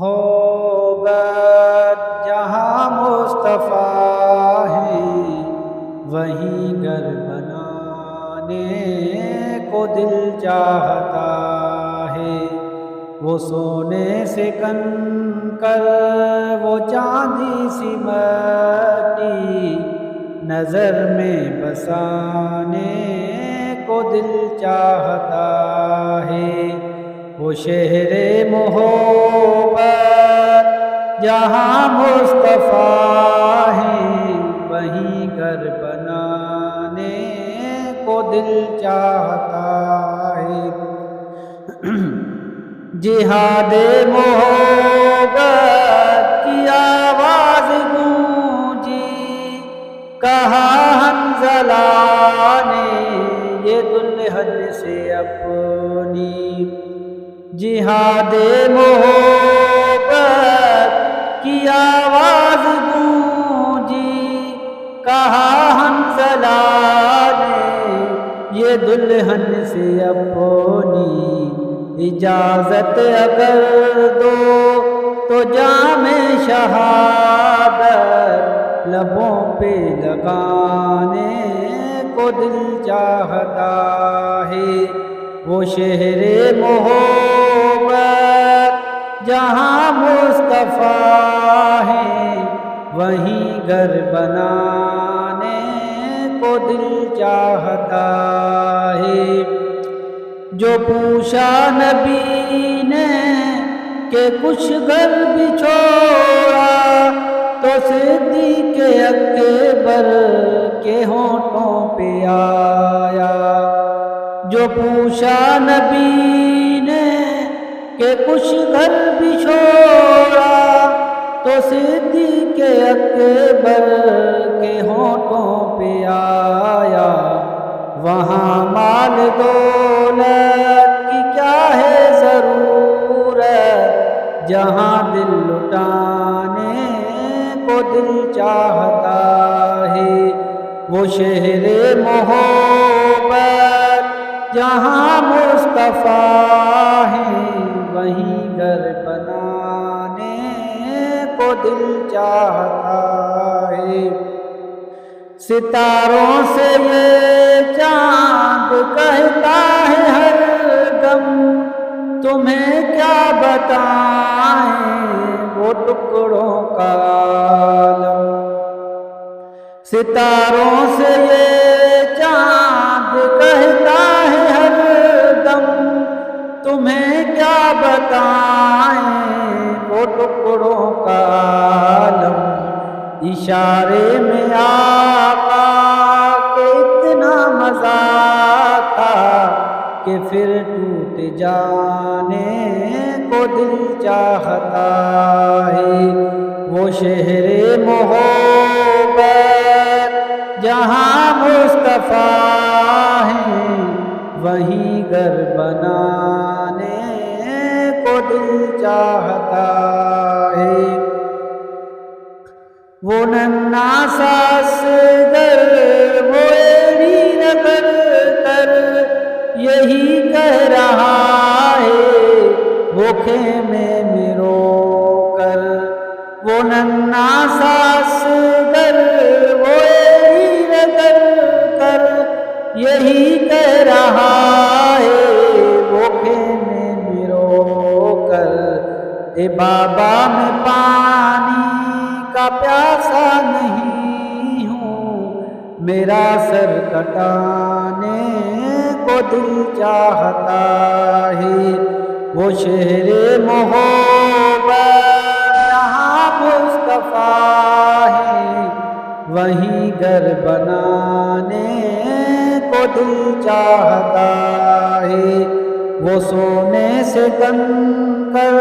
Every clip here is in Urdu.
ہوگت جہاں مصطفیٰ ہے وہیں گھر بنانے کو دل چاہتا ہے۔ وہ سونے سے کنکر وہ چاندی سی مٹی نظر میں بسانے کو دل چاہتا ہے۔ وہ شہر محبت جہاں مصطفیٰ ہے وہیں گھر بنانے کو دل چاہتا ہے۔ جہاد محبت کی آواز گونجی، کہا حنظلہ نے یہ دلہن سے اپنی۔ جہاد محبت کی آواز گونجی، کہا حنظلہ نے یہ دلہن سے اپنی۔ اجازت اگر دو تو جام شہادت لبوں پہ لگانے کو دل چاہتا ہے۔ وہ شہر محبت جہاں مصطفیٰ ہے وہیں گھر بنانے کو دل چاہتا ہے۔ جو پوچھا نبی نے کہ کچھ گھر بھی چھوڑا تو صدیق اکبر کے ہونٹوں پہ آیا۔ جو پوچھا نبی نے کہ کچھ گھر بھی چھوڑا تو صدیق اکبر کے ہونٹوں پہ آیا۔ وہاں مال دولت کی کیا ہے ضرورت جہاں دل لٹانے کو دل چاہتا ہے۔ وہ شہر محبت جہاں مصطفیٰ ہے وہیں گھر بنانے کو دل چاہتا ہے۔ ستاروں سے یہ چاند کہتا ہے ہر دم تمہیں کیا بتائیں وہ ٹکڑوں کا عالم۔ ستاروں سے یہ چاند کہتا ہے ہر دم تمہیں کیا بتائیں وہ ٹکڑوں کا عالم۔ اشارے میں آقا کے اتنا مزہ تھا کہ پھر ٹوٹ جانے کو دل چاہتا ہے۔ وہ شہر محبت جہاں مصطفیٰ ہے وہیں گھر بنانے کو دل چاہتا ہے۔ وہ ننھا سا اصغر وہ ایڑی رگڑ کر یہی کہہ رہا ہے وہ خیمے میں رو کر۔ وہ ننھا سا اصغر وہ ایڑی رگڑ کر یہی کہہ رہا ہے وہ خیمے میں رو کر۔ اے بابا میں پانی کا پیاسا نہیں ہوں میرا سر کٹانے کو دل چاہتا ہے۔ وہ شہر محبت جہاں مصطفیٰ ہے وہیں گھر بنانے کو دل چاہتا ہے۔ وہ سونے سے کنکر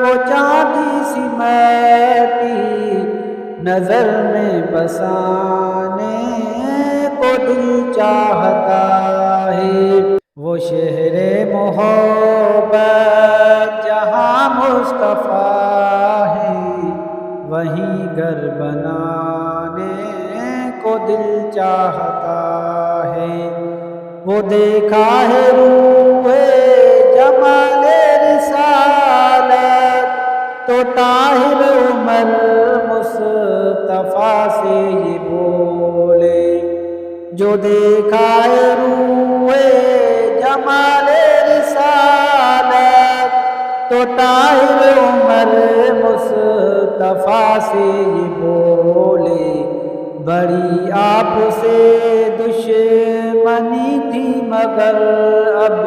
وہ چاندی سی مٹی نظر میں بسانے کو دل چاہتا ہے۔ وہ شہر محبت جہاں مصطفیٰ ہے وہیں گھر بنانے کو دل چاہتا ہے۔ وہ دیکھا ہے روح جمال رسالت تو طاہر عمر مصطفیٰ سے یہ بولے، جو دیکھائے روئے جمال رسالت، تو طاہر عمر مصطفیٰ سے یہ بولے، بڑی آپ سے دشمنی تھی مگر اب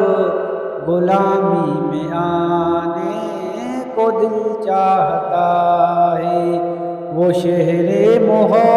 غلامی میں آنے کو دل چاہتا ہے، وہ شہر محبت